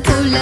कुल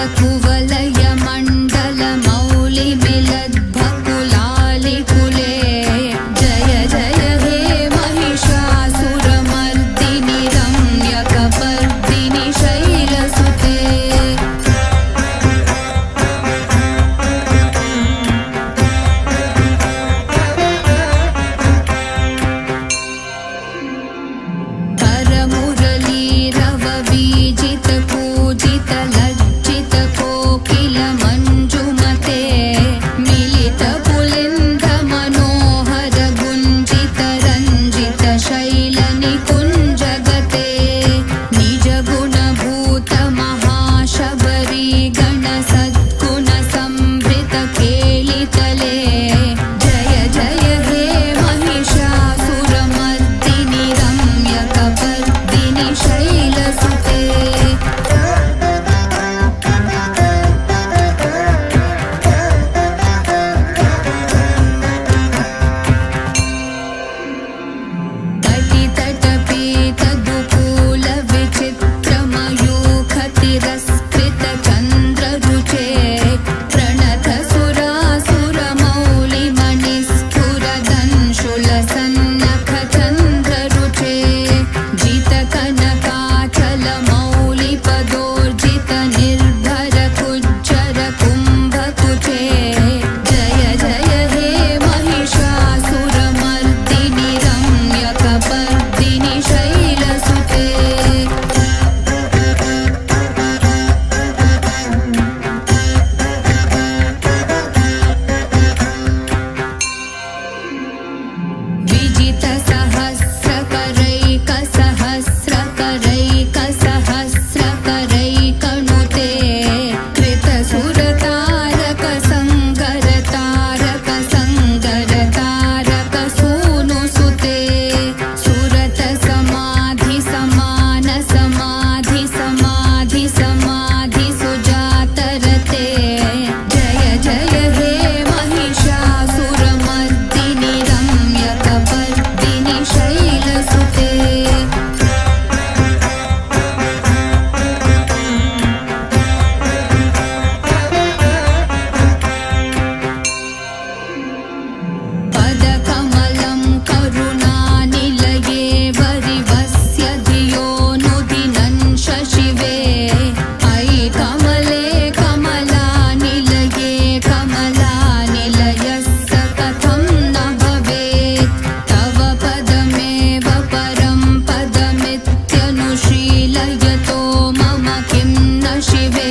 शिवे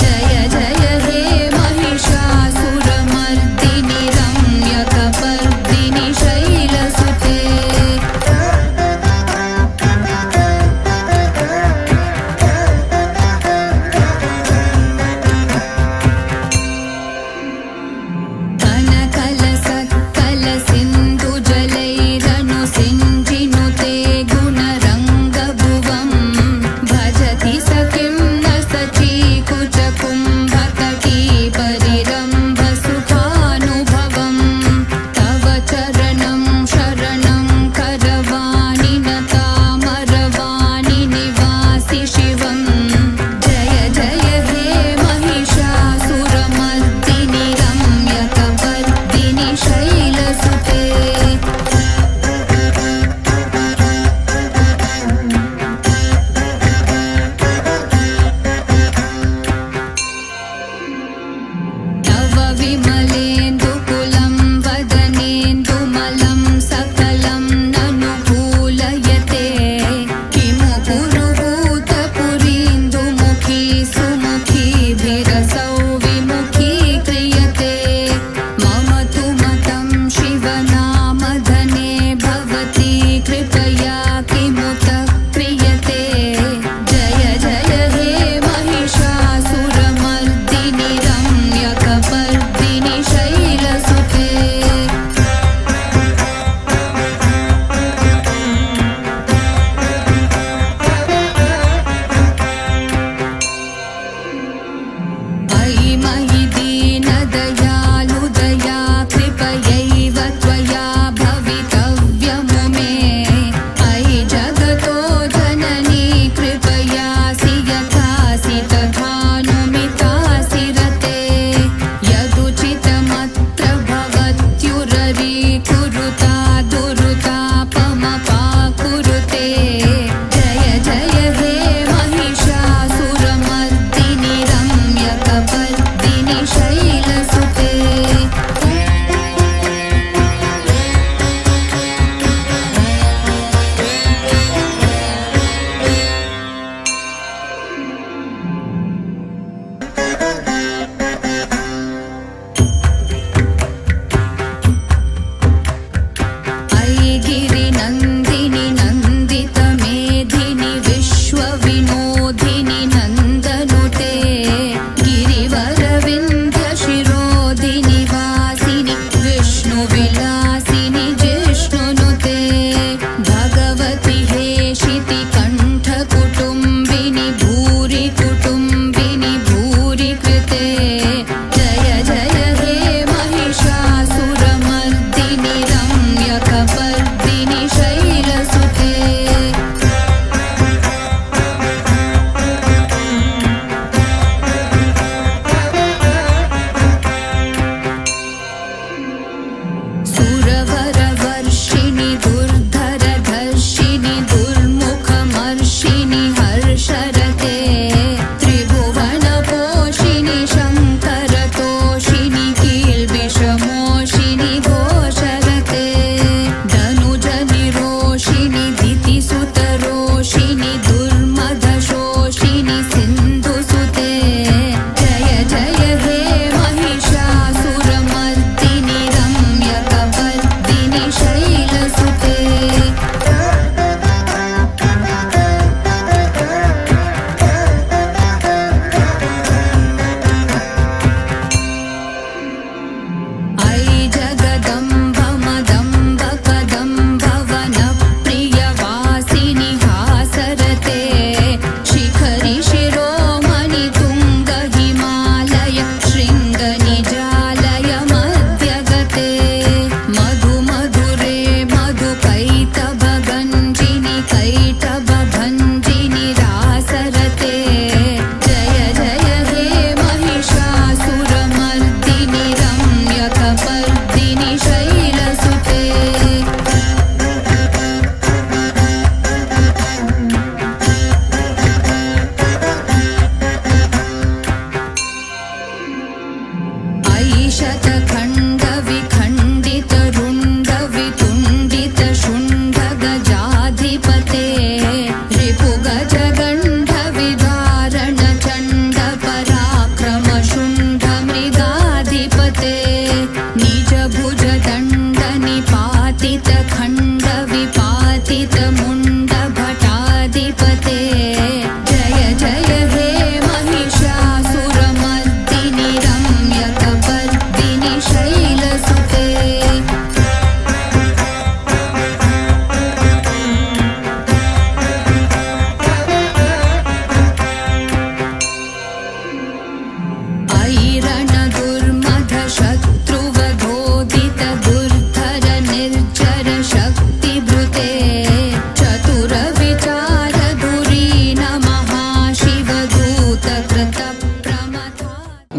जय जय हे महिषासुरमर्दिनि रम्यकपर्दिनि शैलसुते गुणरङ्गभुवं भजति स किं न स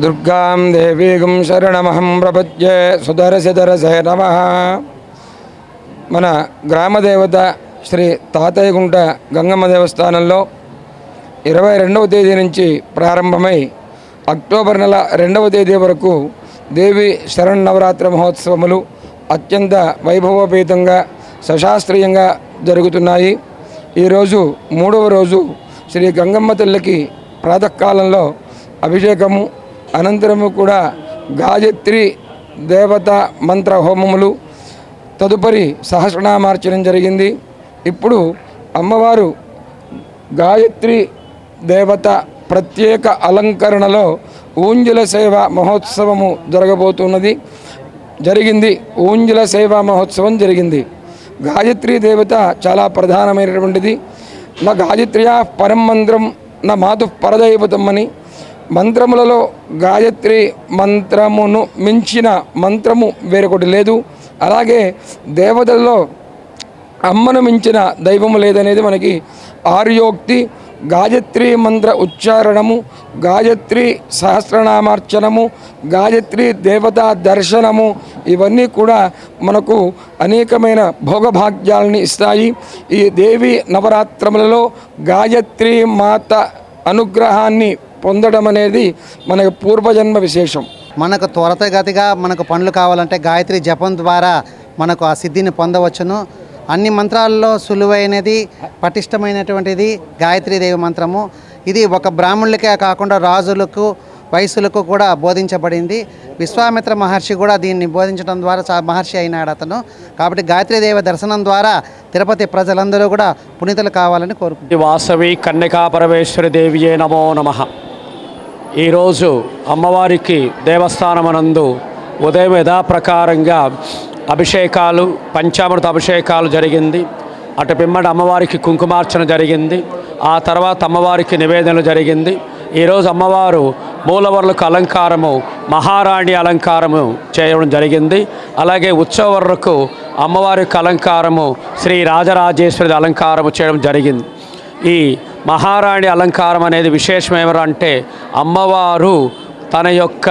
దుర్గాం దేవీగం శరణమహం ప్రపద్యే సుదరసిధరసే నమః. మన గ్రామదేవత శ్రీ తాతయ్యగుంట గంగమ్మ దేవస్థానంలో 22వ తేదీ నుంచి ప్రారంభమై అక్టోబర్ నెల 2వ తేదీ వరకు దేవి శరన్నవరాత్రి మహోత్సవములు అత్యంత వైభవోపేతంగా సశాస్త్రీయంగా జరుగుతున్నాయి. ఈరోజు 3వ రోజు శ్రీ గంగమ్మ తల్లికి ప్రాతకాలంలో అభిషేకము, అనంతరము కూడా గాయత్రి దేవత మంత్ర హోమములు, తదుపరి సహస్రనామార్చనం జరిగింది. ఇప్పుడు అమ్మవారు గాయత్రి దేవత ప్రత్యేక అలంకరణలో ఊంజల సేవ మహోత్సవము జరిగింది. ఊంజల సేవా మహోత్సవం జరిగింది. గాయత్రీ దేవత చాలా ప్రధానమైనటువంటిది. నా గాయత్ర్యా పరం మంత్రం నా మాతు పరదైవతం అని మంత్రములలో గాయత్రి మంత్రమును మించిన మంత్రము వేరొకటి లేదు. అలాగే దేవతలలో అమ్మను మించిన దైవము లేదనేది మనకి ఆర్యోక్తి. గాయత్రి మంత్ర ఉచ్చారణము, గాయత్రి సహస్రనామార్చనము, గాయత్రి దేవతా దర్శనము ఇవన్నీ కూడా మనకు అనేకమైన భోగభాగ్యాలని ఇస్తాయి. ఈ దేవి నవరాత్రములలో గాయత్రి మాత అనుగ్రహాన్ని పొందడం అనేది మనకు పూర్వజన్మ విశేషం. మనకు త్వరితగతిగా మనకు పనులు కావాలంటే గాయత్రి జపం ద్వారా మనకు ఆ సిద్ధిని పొందవచ్చును. అన్ని మంత్రాల్లో సులువైనది, పటిష్టమైనటువంటిది గాయత్రీదేవి మంత్రము. ఇది ఒక బ్రాహ్మణులకే కాకుండా రాజులకు, వయసులకు కూడా బోధించబడింది. విశ్వామిత్ర మహర్షి కూడా దీన్ని బోధించడం ద్వారా మహర్షి అయినాడు అతను. కాబట్టి గాయత్రీదేవి దర్శనం ద్వారా తిరుపతి ప్రజలందరూ కూడా పునీతులు కావాలని కోరుకుంటున్నారు. వాసవి కన్యకా పరమేశ్వరి దేవియే నమో నమః. ఈరోజు అమ్మవారికి దేవస్థానమనందు ఉదయం యథాప్రకారంగా అభిషేకాలు, పంచామృత అభిషేకాలు జరిగింది. అటు పిమ్మట అమ్మవారికి కుంకుమార్చన జరిగింది. ఆ తర్వాత అమ్మవారికి నివేదనలు జరిగింది. ఈరోజు అమ్మవారు మూలవర్లకు అలంకారము, మహారాణి అలంకారము చేయడం జరిగింది. అలాగే ఉత్సవర్లకు అమ్మవారి యొక్క అలంకారము, శ్రీ రాజరాజేశ్వరి అలంకారము చేయడం జరిగింది. ఈ మహారాణి అలంకారం అనేది విశేషం ఏమంటే అమ్మవారు తన యొక్క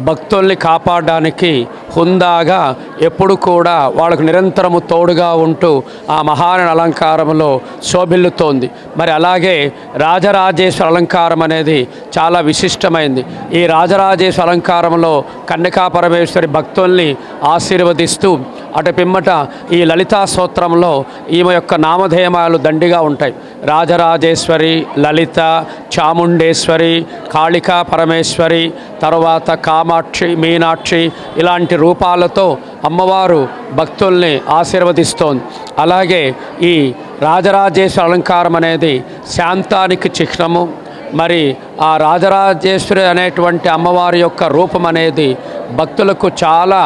భక్తుల్ని కాపాడడానికి హుందాగా ఎప్పుడు కూడా వాళ్ళకు నిరంతరము తోడుగా ఉంటూ ఆ మహారాణి అలంకారంలో శోభిల్లుతోంది. మరి అలాగే రాజరాజేశ్వర అలంకారం అనేది చాలా విశిష్టమైంది. ఈ రాజరాజేశ్వర అలంకారంలో కన్యకా పరమేశ్వరి భక్తుల్ని ఆశీర్వదిస్తూ అటు పిమ్మట ఈ లలితా స్తోత్రంలో ఈమె యొక్క నామధేయమాలు దండిగా ఉంటాయి. రాజరాజేశ్వరి, లలిత, చాముండేశ్వరి, కాళికా పరమేశ్వరి, తరువాత కామాక్షి, మీనాక్షి ఇలాంటి రూపాలతో అమ్మవారు భక్తుల్ని ఆశీర్వదిస్తోంది. అలాగే ఈ రాజరాజేశ్వర అలంకారం అనేది శాంతానికి చిహ్నము. మరి ఆ రాజరాజేశ్వరి అనేటువంటి అమ్మవారి యొక్క రూపం అనేది భక్తులకు చాలా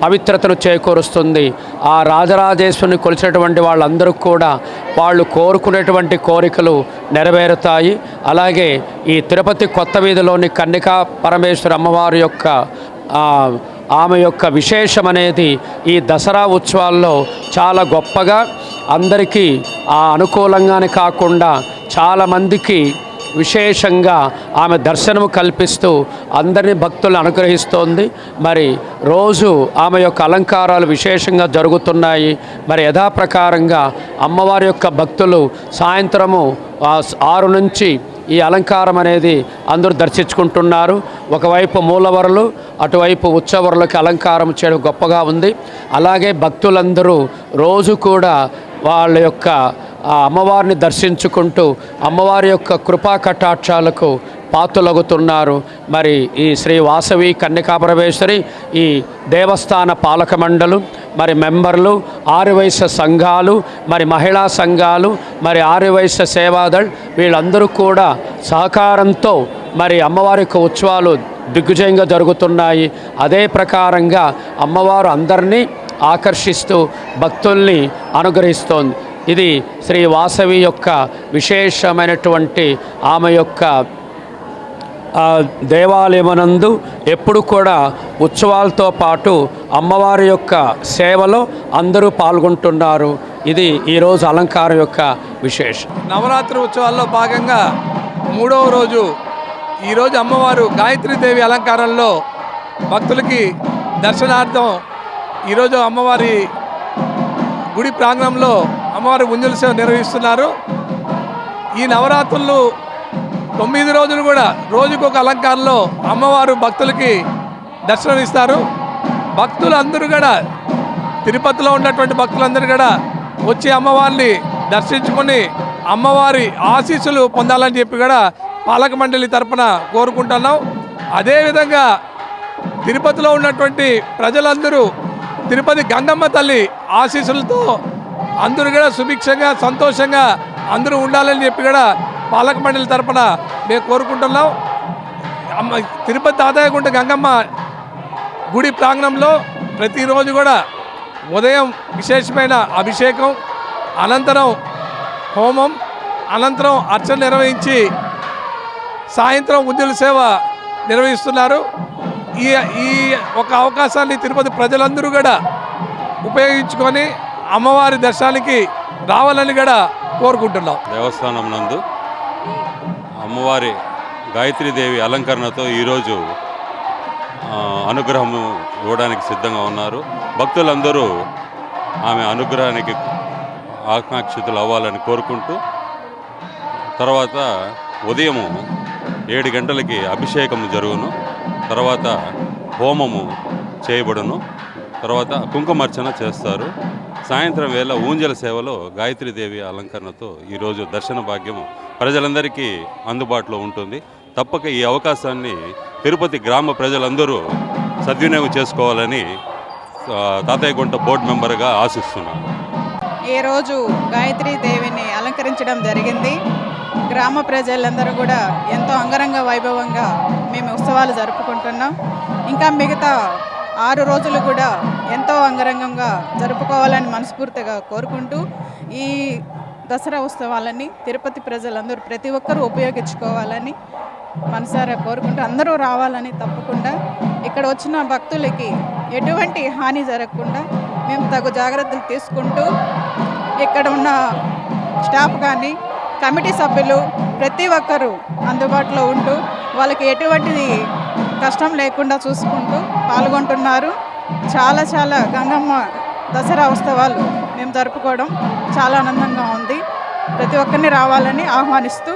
పవిత్రతను చేకూరుస్తుంది. ఆ రాజరాజేశ్వరిని కొలిచినటువంటి వాళ్ళందరూ కూడా వాళ్ళు కోరుకునేటువంటి కోరికలు నెరవేరుతాయి. అలాగే ఈ తిరుపతి కొత్త వీధిలోని కన్యకా పరమేశ్వరి అమ్మవారి యొక్క ఆమె యొక్క విశేషం అనేది ఈ దసరా ఉత్సవాల్లో చాలా గొప్పగా అందరికీ అనుకూలంగానే కాకుండా చాలామందికి విశేషంగా ఆమె దర్శనము కల్పిస్తూ అందరినీ భక్తులను అనుగ్రహిస్తోంది. మరి రోజు ఆమె యొక్క అలంకారాలు విశేషంగా జరుగుతున్నాయి. మరి యథాప్రకారంగా అమ్మవారి యొక్క భక్తులు సాయంత్రము 6 నుంచి ఈ అలంకారం అనేది అందరూ దర్శించుకుంటున్నారు. ఒకవైపు మూలవరులు, అటువైపు ఉత్సవరులకి అలంకారం చేయడం గొప్పగా ఉంది. అలాగే భక్తులందరూ రోజు కూడా వాళ్ళ యొక్క అమ్మవారిని దర్శించుకుంటూ అమ్మవారి యొక్క కృపా కటాక్షాలకు పాత్రలగుతున్నారు. మరి ఈ శ్రీ వాసవి కన్యకా పరమేశ్వరి ఈ దేవస్థాన పాలక మండలు, మరి మెంబర్లు, ఆర్యవైశ్య సంఘాలు, మరి మహిళా సంఘాలు, మరి ఆర్యవైశ్య సేవాదళ్ వీళ్ళందరూ కూడా సహకారంతో మరి అమ్మవారి యొక్క ఉత్సవాలు దిగ్విజయంగా జరుగుతున్నాయి. అదే ప్రకారంగా అమ్మవారు అందరినీ ఆకర్షిస్తూ భక్తుల్ని అనుగ్రహిస్తోంది. ఇది శ్రీ వాసవి యొక్క విశేషమైనటువంటి ఆమె యొక్క దేవాలయమనందు ఎప్పుడు కూడా ఉత్సవాలతో పాటు అమ్మవారి యొక్క సేవలో అందరూ పాల్గొంటున్నారు. ఇది ఈరోజు అలంకారం యొక్క విశేషం. నవరాత్రి ఉత్సవాల్లో భాగంగా 3వ రోజు ఈరోజు అమ్మవారు గాయత్రీదేవి అలంకారంలో భక్తులకి దర్శనార్థం ఈరోజు అమ్మవారి గుడి ప్రాంగణంలో అమ్మవారి ఉంజల సేవ నిర్వహిస్తున్నారు. ఈ నవరాత్రులు 9 రోజులు కూడా రోజుకొక అలంకారంలో అమ్మవారు భక్తులకి దర్శనం ఇస్తారు. భక్తులందరూ కూడా తిరుపతిలో ఉన్నటువంటి భక్తులందరూ కూడా వచ్చి అమ్మవారిని దర్శించుకొని అమ్మవారి ఆశీస్సులు పొందాలని చెప్పి కూడా పాలక మండలి తరపున కోరుకుంటున్నాం. అదేవిధంగా తిరుపతిలో ఉన్నటువంటి ప్రజలందరూ తిరుపతి గంగమ్మ తల్లి ఆశీస్సులతో అందరూ కూడా సుభిక్షంగా సంతోషంగా అందరూ ఉండాలని చెప్పి కూడా పాలక మండలి తరపున మేము కోరుకుంటున్నాం. తిరుపతి తాతయ్యగుంట గంగమ్మ గుడి ప్రాంగణంలో ప్రతిరోజు కూడా ఉదయం విశేషమైన అభిషేకం, అనంతరం హోమం, అనంతరం అర్చన నిర్వహించి సాయంత్రం ఉంజల సేవ నిర్వహిస్తున్నారు. ఈ ఒక అవకాశాన్ని తిరుపతి ప్రజలందరూ కూడా ఉపయోగించుకొని అమ్మవారి దర్శనానికి రావాలని కూడా కోరుకుంటున్నాం. దేవస్థానం నందు అమ్మవారి గాయత్రీదేవి అలంకరణతో ఈరోజు అనుగ్రహం ఇవ్వడానికి సిద్ధంగా ఉన్నారు. భక్తులందరూ ఆమె అనుగ్రహానికి ఆకాంక్షితులు అవ్వాలని కోరుకుంటూ తర్వాత ఉదయము 7 గంటలకి అభిషేకం జరుగును, తర్వాత హోమము చేయబడును, తర్వాత కుంకుమార్చన చేస్తారు. సాయంత్రం వేళ ఊంజల సేవలో గాయత్రీదేవి అలంకరణతో ఈరోజు దర్శన భాగ్యము ప్రజలందరికీ అందుబాటులో ఉంటుంది. తప్పక ఈ అవకాశాన్ని తిరుపతి గ్రామ ప్రజలందరూ సద్వినియోగం చేసుకోవాలని తాతయ్యగుంట బోర్డు మెంబర్గా ఆశిస్తున్నాను. ఈరోజు గాయత్రీదేవిని అలంకరించడం జరిగింది. గ్రామ ప్రజలందరూ కూడా ఎంతో అంగరంగ వైభవంగా మేము ఉత్సవాలు జరుపుకుంటున్నాం. ఇంకా మిగతా 6 రోజులు కూడా ఎంతో అంగరంగంగా జరుపుకోవాలని మనస్ఫూర్తిగా కోరుకుంటూ ఈ దసరా ఉత్సవాలని తిరుపతి ప్రజలందరూ ప్రతి ఒక్కరూ ఉపయోగించుకోవాలని మనసారా కోరుకుంటూ అందరూ రావాలని, తప్పకుండా ఇక్కడ వచ్చిన భక్తులకి ఎటువంటి హాని జరగకుండా మేము తగు జాగ్రత్తలు తీసుకుంటూ ఇక్కడ ఉన్న స్టాఫ్ కానీ కమిటీ సభ్యులు ప్రతి ఒక్కరూ అందుబాటులో ఉంటూ వాళ్ళకి ఎటువంటి కష్టం లేకుండా చూసుకుంటూ పాల్గొంటున్నారు. చాలా గంగమ్మ దసరా ఉత్సవాలు మేము జరుపుకోవడం చాలా ఆనందంగా ఉంది. ప్రతి ఒక్కరిని రావాలని ఆహ్వానిస్తూ